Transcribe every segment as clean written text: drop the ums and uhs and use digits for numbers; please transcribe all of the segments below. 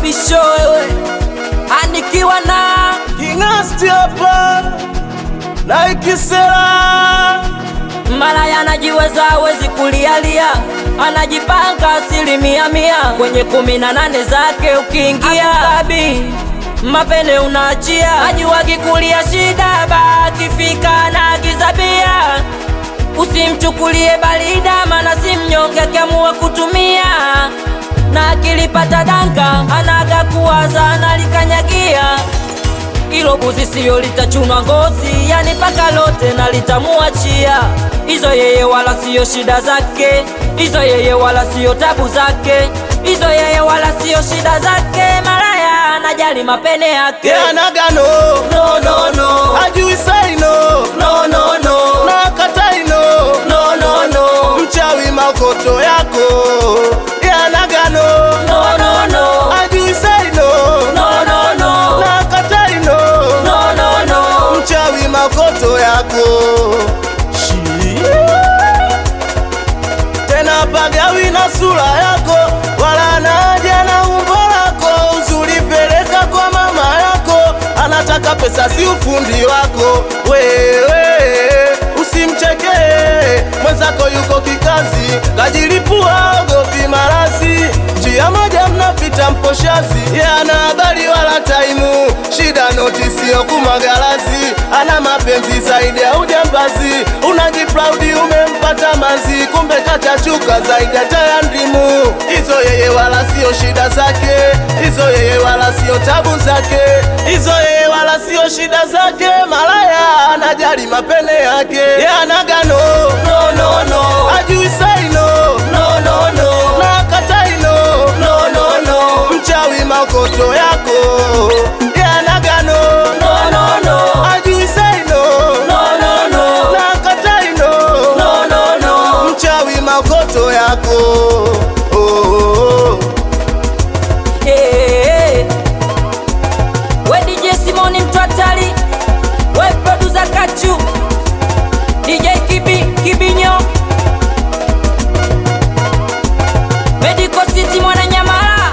Bisho wewe, anikiwa na Kingasti hapa na ikisera. Malaya anajiweza, hawezi kulialia, anajipanga 100% kwenye 18 zake. Ukiingia kabi mapene unaachia, ajuwagi kulia shida, bakifika na gizabia. Usimchukulie balida, mana si mnyonge akiamua kutumia, na akilipata danga anaga kuwaza analikanyagia. Ilo buzi siyo litachunwa ngozi, yani paka lote na litamuachia. Izo yeye wala siyo shida zake, izo yeye wala siyo tabu zake, izo yeye wala siyo shida zake. Malaya anajali mapene yake. Anaga no, hajui say no, na katai no, mchawi makoto yako. Anaga no, hajui say no, na katai no, mchawi makoto yako. Tena pagawi na sura yako, wala naja na umbo lako. Uzuri peleka kwa mama yako, anataka pesa si ufundi wako. Wewe usimcheke mwenzako, yuko kikazi, kajilipua ogopi marasi. Njia moja mnapita mposhazi, ana habari wala taimu. Shida noti sio kumagalazi, ana mapenzi zaidi ya ujambazi. Unajiplaudi umempata mazi, kumbe kachachuka zaidi ya tayandimu. Izo yeye wala sio shida zake, izo yeye wala sio tabu zake, izo yeye wala sio shida zake. Malaya anajali mapene yake. Anaga no, hajui say no, na katai no, mchawi makoto yako. Anaga no, hajui say no, na katai no, mchawi makoto yako. We DJ Simoni Mtwatali, we producer Kachu, DJ Kibinyo, Medical City Mwananyamala.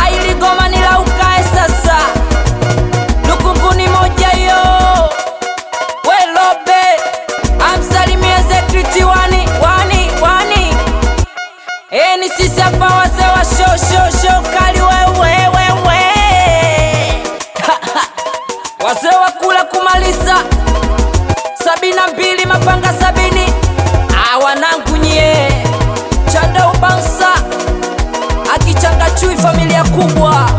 Aili goma nila ukae sasa, Lukunguni moja yo. We Lobe, amsalimie Zekriti wani. Ni sisi hapa wazee wa show kali wewe. Wazee wa kula kumaliza 72 mapanga 70. Wanangu nye Chanda Ubansa, akichanga chui familia kubwa.